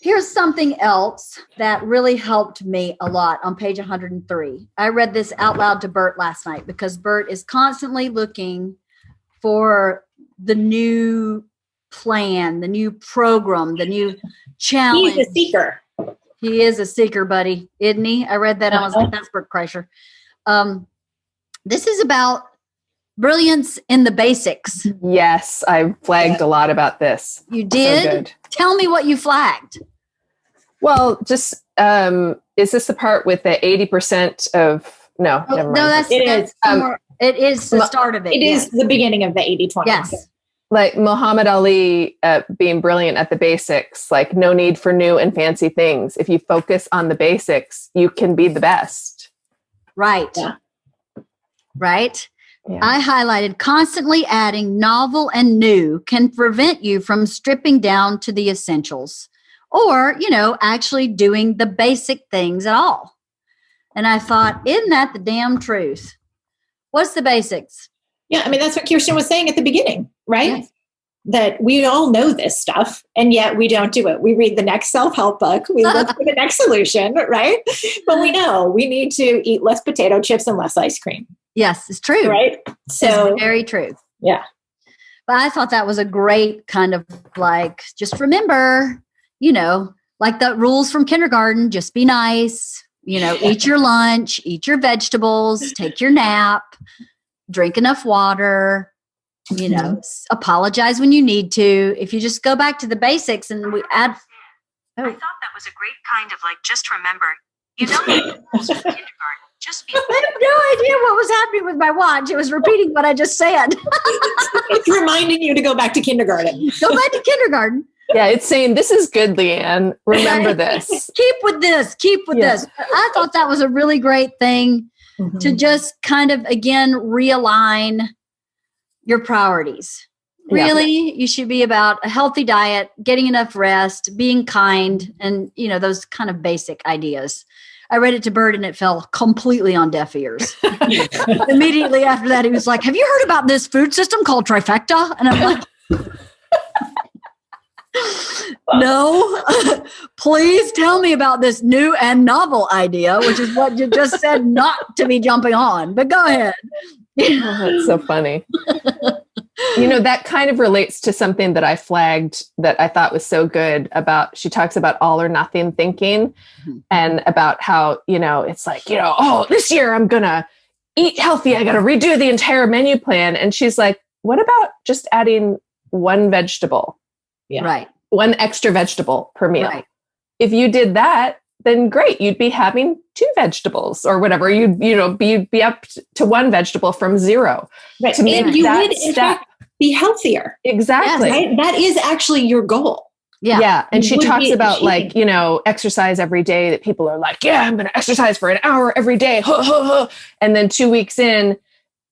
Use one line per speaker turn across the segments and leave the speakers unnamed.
Here's something else that really helped me a lot on page 103. I read this out loud to Bert last night because Bert is constantly looking for the new plan, the new program, the new challenge.
He's a seeker.
He is a seeker, buddy, isn't he? I read that and I was like, that's Bert Kreischer. This is about brilliance in the basics.
Yes, I flagged a lot about this.
You did?
So good.
Tell me what you flagged.
Well, just, is this the part with the 80% of, no, never mind.
No, it is the start of it.
It is the beginning of the 80-20.
Yes.
Like Muhammad Ali being brilliant at the basics, like no need for new and fancy things. If you focus on the basics, you can be the best.
Right.
Yeah.
Right.
Yeah.
I highlighted constantly adding novel and new can prevent you from stripping down to the essentials or, actually doing the basic things at all. And I thought, isn't that the damn truth? What's the basics?
Yeah. I mean, that's what Kirsten was saying at the beginning, right?
Yes.
That we all know this stuff and yet we don't do it. We read the next self-help book. We look for the next solution, right? But we know we need to eat less potato chips and less ice cream.
Yes, it's true.
Right. So
it's very true.
Yeah.
But I thought that was a great kind of like, just remember, like the rules from kindergarten, just be nice, eat your lunch, eat your vegetables, take your nap, drink enough water, apologize when you need to. If you just go back to the basics and we add.
I thought that was a great kind of like, just remember, you don't need the rules from kindergarten. Just be.
I have no idea what was happening with my watch. It was repeating what I just said.
It's reminding you to go back to kindergarten.
Go back to kindergarten.
Yeah, it's saying, this is good, Leanne. Remember this.
Keep with this. Keep with this. I thought that was a really great thing to just kind of, again, realign your priorities. Really, you should be about a healthy diet, getting enough rest, being kind, and, those kind of basic ideas. I read it to Bert and it fell completely on deaf ears. Immediately after that, he was like, have you heard about this food system called trifecta? And I'm like, no, please tell me about this new and novel idea, which is what you just said not to be jumping on. But go ahead.
Oh, that's so funny. That kind of relates to something that I flagged that I thought was so good about, she talks about all or nothing thinking and about how, it's like, oh, this year I'm going to eat healthy. I got to redo the entire menu plan. And she's like, what about just adding one vegetable?
Yeah.
Right.
One extra vegetable per meal.
Right.
If you did that, then great. You'd be having 2 vegetables or whatever. You'd be up to 1 vegetable from 0.
Right.
To make
and you
that
would, in
step.
fact, be healthier.
Exactly.
Yes, right? That is actually your goal.
Yeah. And she talks about
achieving.
like, exercise every day, that people are like, yeah, I'm going to exercise for an hour every day. And then 2 weeks in,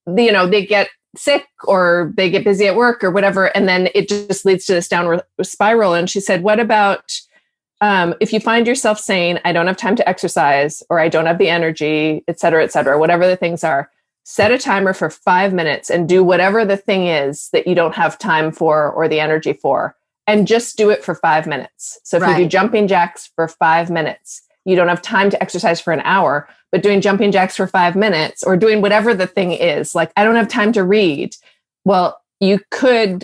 they get sick or they get busy at work or whatever. And then it just leads to this downward spiral. And she said, what about if you find yourself saying, I don't have time to exercise or I don't have the energy, et cetera, whatever the things are, set a timer for 5 minutes and do whatever the thing is that you don't have time for or the energy for, and just do it for 5 minutes. So if you do jumping jacks for 5 minutes, you don't have time to exercise for an hour, but doing jumping jacks for 5 minutes or doing whatever the thing is, like, I don't have time to read. Well,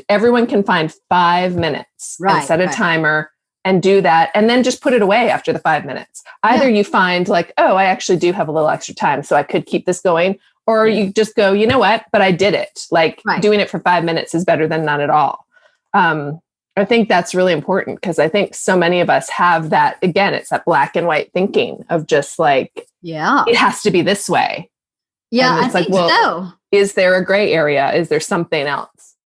everyone can find 5 minutes and set a timer and do that. And then just put it away after the 5 minutes. Either you find like, oh, I actually do have a little extra time, so I could keep this going. Or you just go, you know what, but I did it. Like doing it for 5 minutes is better than none at all. I think that's really important because I think so many of us have that, again, it's that black and white thinking of just like, it has to be this way.
Yeah, I think so.
Is there a gray area? Is there something else?